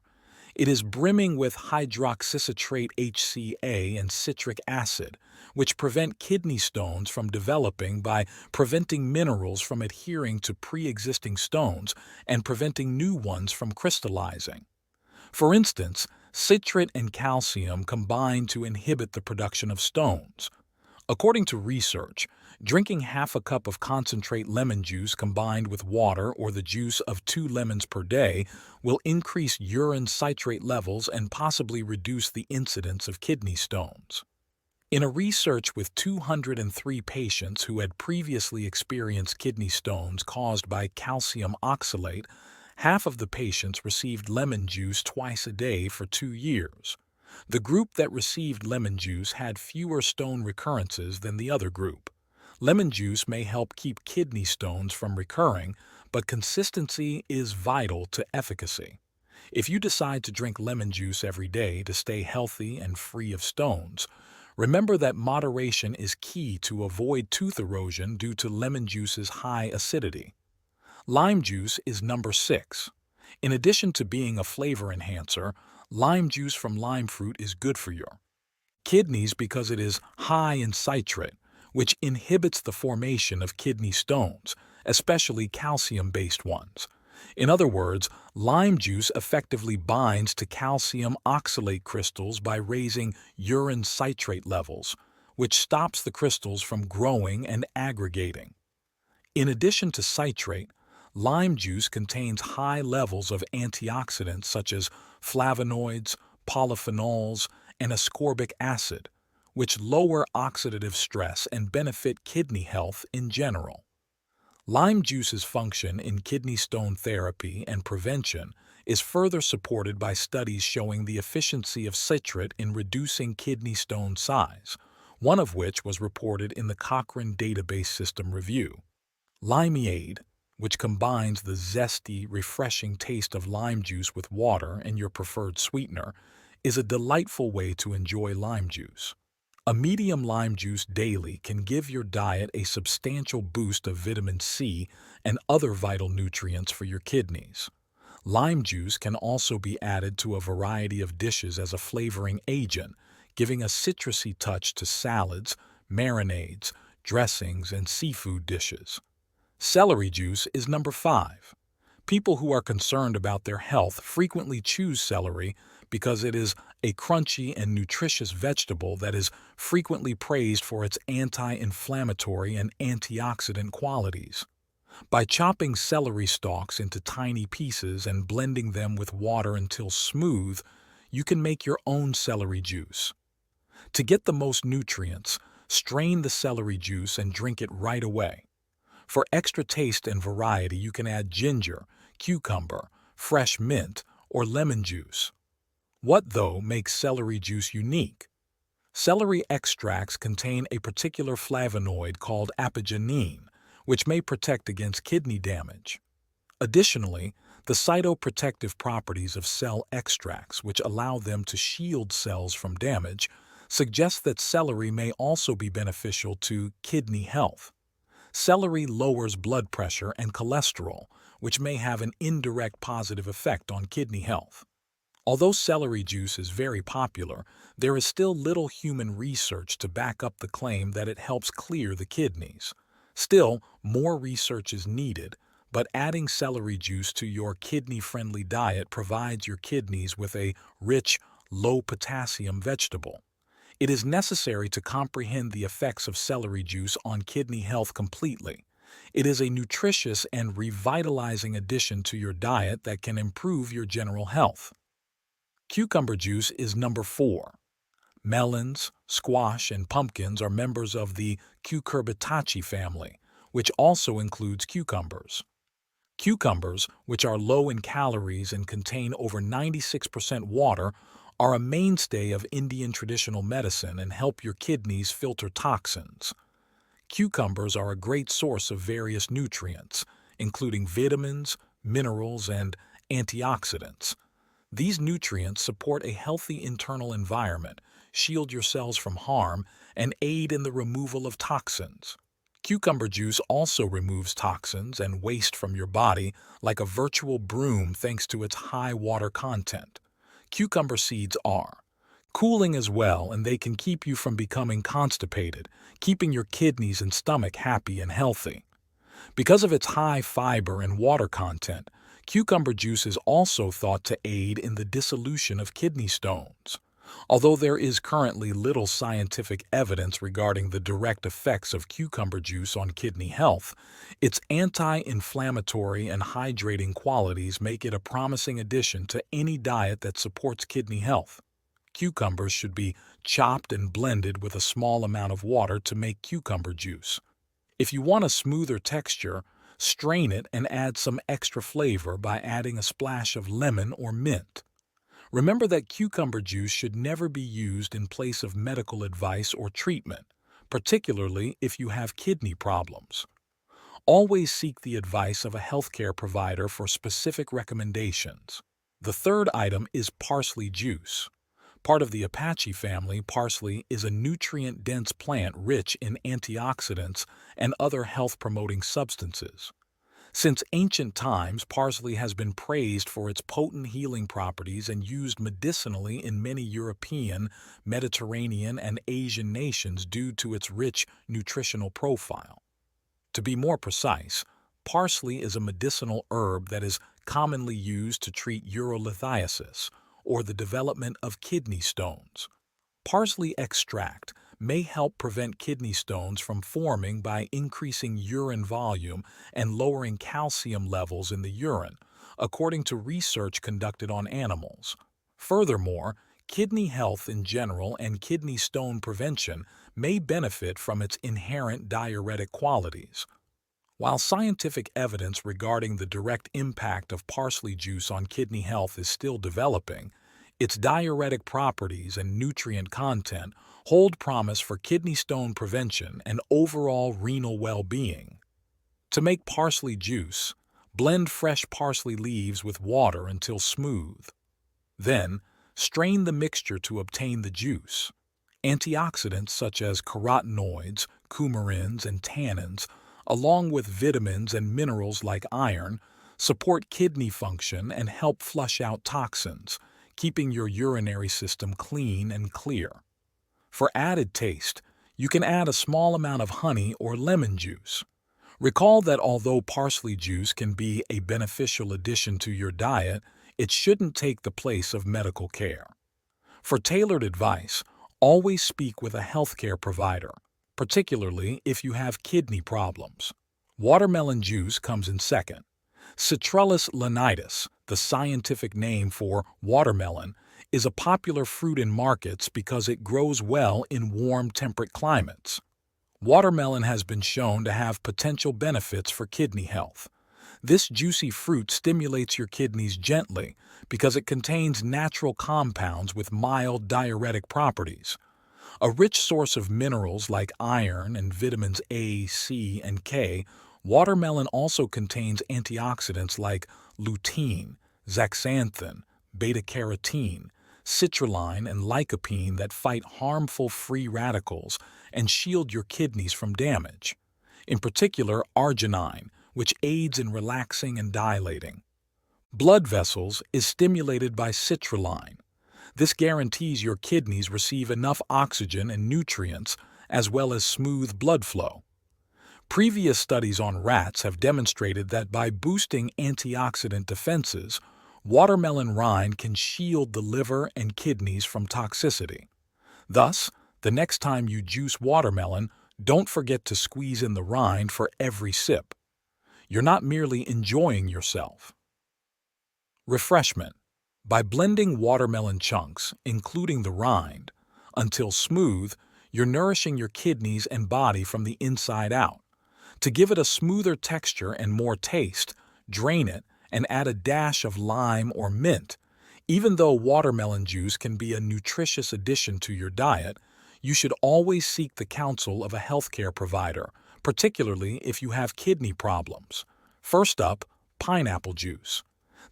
It is brimming with hydroxycitrate HCA and citric acid, which prevent kidney stones from developing by preventing minerals from adhering to pre-existing stones and preventing new ones from crystallizing. For instance, Citrate and calcium combine to inhibit the production of stones. According to research, drinking half a cup of concentrate lemon juice combined with water or the juice of 2 lemons per day will increase urine citrate levels and possibly reduce the incidence of kidney stones. In a research with 203 patients who had previously experienced kidney stones caused by calcium oxalate, half of the patients received lemon juice twice a day for 2 years. The group that received lemon juice had fewer stone recurrences than the other group. Lemon juice may help keep kidney stones from recurring, but consistency is vital to efficacy. If you decide to drink lemon juice every day to stay healthy and free of stones, remember that moderation is key to avoid tooth erosion due to lemon juice's high acidity. Lime juice is number 6. In addition to being a flavor enhancer, lime juice from lime fruit is good for your kidneys because it is high in citrate, which inhibits the formation of kidney stones, especially calcium-based ones. In other words, lime juice effectively binds to calcium oxalate crystals by raising urine citrate levels, which stops the crystals from growing and aggregating. In addition to citrate, lime juice contains high levels of antioxidants such as flavonoids, polyphenols, and ascorbic acid, which lower oxidative stress and benefit kidney health in general. Lime juice's function in kidney stone therapy and prevention is further supported by studies showing the efficiency of citrate in reducing kidney stone size, one of which was reported in the Cochrane Database System Review. Limeade, which combines the zesty, refreshing taste of lime juice with water and your preferred sweetener, is a delightful way to enjoy lime juice. A medium lime juice daily can give your diet a substantial boost of vitamin C and other vital nutrients for your kidneys. Lime juice can also be added to a variety of dishes as a flavoring agent, giving a citrusy touch to salads, marinades, dressings, and seafood dishes. Celery juice is number 5. People who are concerned about their health frequently choose celery because it is a crunchy and nutritious vegetable that is frequently praised for its anti-inflammatory and antioxidant qualities. By chopping celery stalks into tiny pieces and blending them with water until smooth, you can make your own celery juice. To get the most nutrients, strain the celery juice and drink it right away. For extra taste and variety, you can add ginger, cucumber, fresh mint, or lemon juice. What, though, makes celery juice unique? Celery extracts contain a particular flavonoid called apigenin, which may protect against kidney damage. Additionally, the cytoprotective properties of cell extracts, which allow them to shield cells from damage, suggest that celery may also be beneficial to kidney health. Celery lowers blood pressure and cholesterol, which may have an indirect positive effect on kidney health. Although celery juice is very popular, there is still little human research to back up the claim that it helps clear the kidneys. Still, more research is needed, but adding celery juice to your kidney-friendly diet provides your kidneys with a rich, low-potassium vegetable. It is necessary to comprehend the effects of celery juice on kidney health completely. It is a nutritious and revitalizing addition to your diet that can improve your general health. Cucumber juice is number 4. Melons, squash, and pumpkins are members of the cucurbitaceae family, which also includes cucumbers. Cucumbers, which are low in calories and contain over 96% water, are a mainstay of Indian traditional medicine and help your kidneys filter toxins. Cucumbers are a great source of various nutrients, including vitamins, minerals, and antioxidants. These nutrients support a healthy internal environment, shield your cells from harm, and aid in the removal of toxins. Cucumber juice also removes toxins and waste from your body like a virtual broom thanks to its high water content. Cucumber seeds are cooling as well, and they can keep you from becoming constipated, keeping your kidneys and stomach happy and healthy. Because of its high fiber and water content, Cucumber juice is also thought to aid in the dissolution of kidney stones. Although there is currently little scientific evidence regarding the direct effects of cucumber juice on kidney health, its anti-inflammatory and hydrating qualities make it a promising addition to any diet that supports kidney health. Cucumbers should be chopped and blended with a small amount of water to make cucumber juice. If you want a smoother texture, strain it and add some extra flavor by adding a splash of lemon or mint. Remember that cucumber juice should never be used in place of medical advice or treatment, particularly if you have kidney problems. Always seek the advice of a healthcare provider for specific recommendations. The third item is parsley juice. Part of the Apache family, parsley is a nutrient-dense plant rich in antioxidants and other health-promoting substances. Since ancient times, parsley has been praised for its potent healing properties and used medicinally in many European, Mediterranean, and Asian nations due to its rich nutritional profile. To be more precise, parsley is a medicinal herb that is commonly used to treat urolithiasis, or the development of kidney stones. Parsley extract may help prevent kidney stones from forming by increasing urine volume and lowering calcium levels in the urine, according to research conducted on animals. Furthermore, kidney health in general and kidney stone prevention may benefit from its inherent diuretic qualities. While scientific evidence regarding the direct impact of parsley juice on kidney health is still developing, its diuretic properties and nutrient content hold promise for kidney stone prevention and overall renal well-being. To make parsley juice, blend fresh parsley leaves with water until smooth. Then, strain the mixture to obtain the juice. Antioxidants such as carotenoids, coumarins, and tannins, along with vitamins and minerals like iron, support kidney function and help flush out toxins, keeping your urinary system clean and clear. For added taste, you can add a small amount of honey or lemon juice. Recall that although parsley juice can be a beneficial addition to your diet, it shouldn't take the place of medical care. For tailored advice, always speak with a healthcare provider, particularly if you have kidney problems. Watermelon juice comes in second. Citrullus lanitis, the scientific name for watermelon, is a popular fruit in markets because it grows well in warm, temperate climates. Watermelon has been shown to have potential benefits for kidney health. This juicy fruit stimulates your kidneys gently because it contains natural compounds with mild diuretic properties. A rich source of minerals like iron and vitamins A, C, and K, watermelon also contains antioxidants like lutein, zeaxanthin, beta-carotene, citrulline, and lycopene that fight harmful free radicals and shield your kidneys from damage. In particular, arginine, which aids in relaxing and dilating. Blood vessels is stimulated by citrulline. This guarantees your kidneys receive enough oxygen and nutrients as well as smooth blood flow. Previous studies on rats have demonstrated that by boosting antioxidant defenses, watermelon rind can shield the liver and kidneys from toxicity. Thus, the next time you juice watermelon, don't forget to squeeze in the rind for every sip. You're not merely enjoying yourself. Refreshment. By blending watermelon chunks, including the rind, until smooth, you're nourishing your kidneys and body from the inside out. To give it a smoother texture and more taste, drain it and add a dash of lime or mint. Even though watermelon juice can be a nutritious addition to your diet, you should always seek the counsel of a healthcare provider, particularly if you have kidney problems. First up, pineapple juice.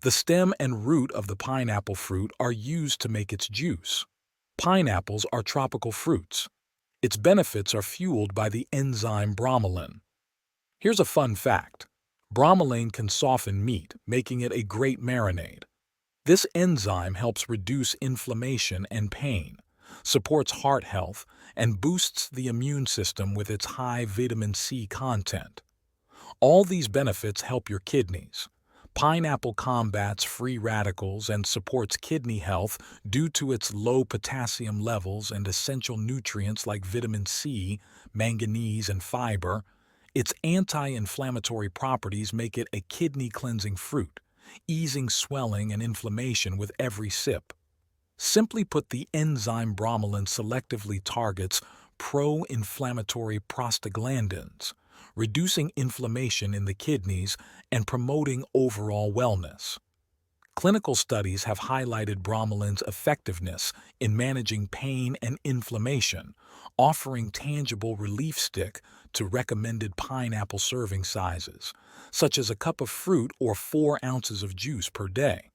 The stem and root of the pineapple fruit are used to make its juice. Pineapples are tropical fruits. Its benefits are fueled by the enzyme bromelain. Here's a fun fact. Bromelain can soften meat, making it a great marinade. This enzyme helps reduce inflammation and pain, supports heart health, and boosts the immune system with its high vitamin C content. All these benefits help your kidneys. Pineapple combats free radicals and supports kidney health due to its low potassium levels and essential nutrients like vitamin C, manganese, and fiber. Its anti-inflammatory properties make it a kidney-cleansing fruit, easing swelling and inflammation with every sip. Simply put, the enzyme bromelain selectively targets pro-inflammatory prostaglandins, reducing inflammation in the kidneys and promoting overall wellness. Clinical studies have highlighted bromelain's effectiveness in managing pain and inflammation, offering tangible relief stick to recommended pineapple serving sizes, such as a cup of fruit or 4 ounces of juice per day.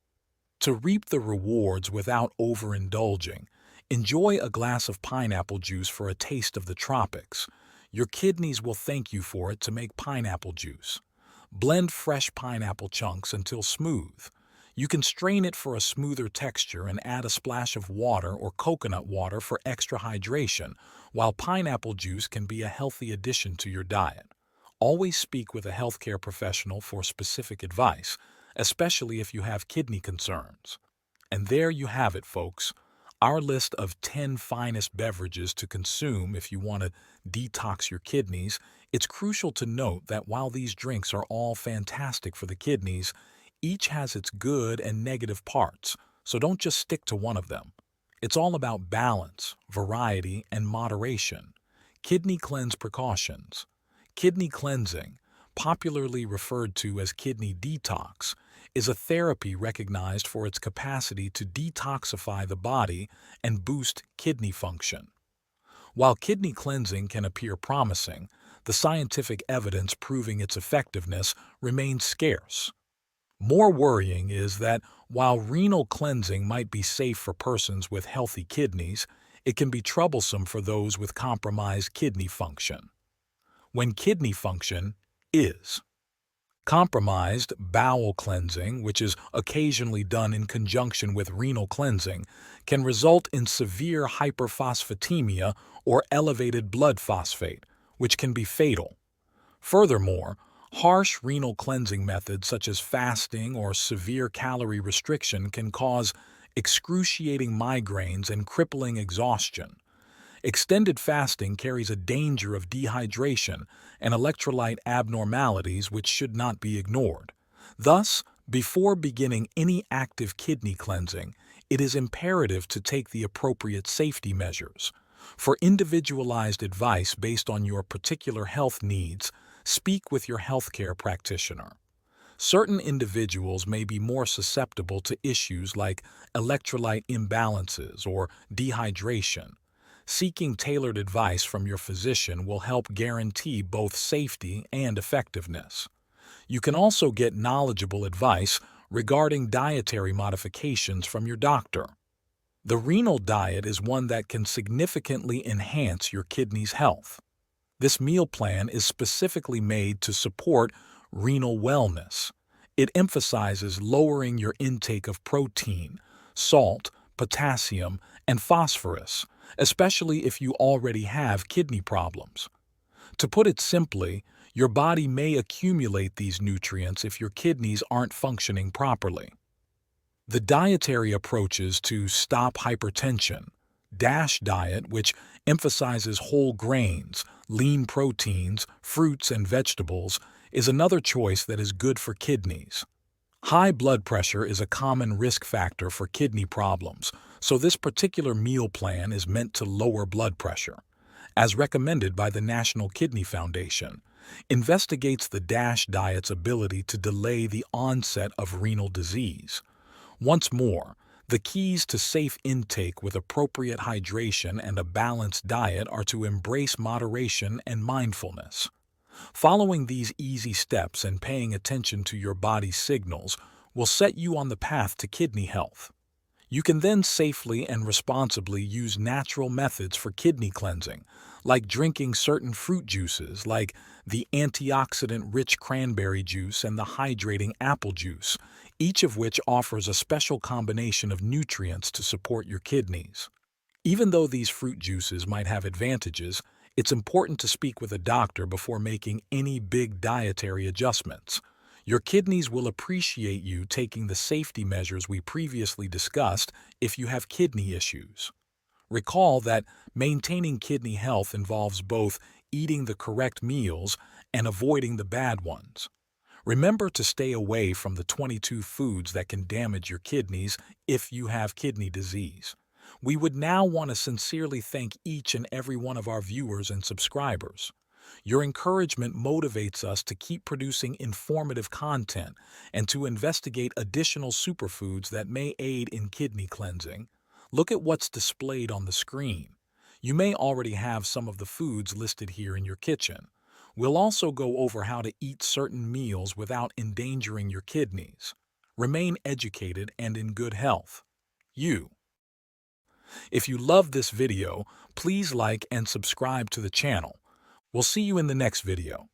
To reap the rewards without overindulging, enjoy a glass of pineapple juice for a taste of the tropics. Your kidneys will thank you for it to make pineapple juice. Blend fresh pineapple chunks until smooth. You can strain it for a smoother texture and add a splash of water or coconut water for extra hydration, while pineapple juice can be a healthy addition to your diet. Always speak with a healthcare professional for specific advice, especially if you have kidney concerns. And there you have it, folks. Our list of 10 finest beverages to consume if you want to detox your kidneys. It's crucial to note that while these drinks are all fantastic for the kidneys, each has its good and negative parts, so don't just stick to one of them. It's all about balance, variety, and moderation. Kidney cleanse precautions. Kidney cleansing, popularly referred to as kidney detox, is a therapy recognized for its capacity to detoxify the body and boost kidney function. While kidney cleansing can appear promising, the scientific evidence proving its effectiveness remains scarce. More worrying is that while renal cleansing might be safe for persons with healthy kidneys, it can be troublesome for those with compromised kidney function. When kidney function is compromised, bowel cleansing, which is occasionally done in conjunction with renal cleansing, can result in severe hyperphosphatemia or elevated blood phosphate, which can be fatal. Furthermore, harsh renal cleansing methods such as fasting or severe calorie restriction can cause excruciating migraines and crippling exhaustion. Extended fasting carries a danger of dehydration and electrolyte abnormalities which should not be ignored. Thus, before beginning any active kidney cleansing, it is imperative to take the appropriate safety measures. For individualized advice based on your particular health needs, speak with your healthcare practitioner. Certain individuals may be more susceptible to issues like electrolyte imbalances or dehydration. Seeking tailored advice from your physician will help guarantee both safety and effectiveness. You can also get knowledgeable advice regarding dietary modifications from your doctor. The renal diet is one that can significantly enhance your kidneys' health. This meal plan is specifically made to support renal wellness. It emphasizes lowering your intake of protein, salt, potassium, and phosphorus, especially if you already have kidney problems. To put it simply, your body may accumulate these nutrients if your kidneys aren't functioning properly. The dietary approaches to stop hypertension, DASH diet, which emphasizes whole grains, lean proteins, fruits, and vegetables, is another choice that is good for kidneys. High blood pressure is a common risk factor for kidney problems, so this particular meal plan is meant to lower blood pressure. As recommended by the National Kidney Foundation, investigates the DASH diet's ability to delay the onset of renal disease. Once more, the keys to safe intake with appropriate hydration and a balanced diet are to embrace moderation and mindfulness. Following these easy steps and paying attention to your body's signals will set you on the path to kidney health. You can then safely and responsibly use natural methods for kidney cleansing, like drinking certain fruit juices like the antioxidant-rich cranberry juice and the hydrating apple juice, each of which offers a special combination of nutrients to support your kidneys. Even though these fruit juices might have advantages, it's important to speak with a doctor before making any big dietary adjustments. Your kidneys will appreciate you taking the safety measures we previously discussed if you have kidney issues. Recall that maintaining kidney health involves both eating the correct meals and avoiding the bad ones. Remember to stay away from the 22 foods that can damage your kidneys if you have kidney disease. We would now want to sincerely thank each and every one of our viewers and subscribers. Your encouragement motivates us to keep producing informative content and to investigate additional superfoods that may aid in kidney cleansing. Look at what's displayed on the screen. You may already have some of the foods listed here in your kitchen. We'll also go over how to eat certain meals without endangering your kidneys. Remain educated and in good health. If you love this video, please like and subscribe to the channel. We'll see you in the next video.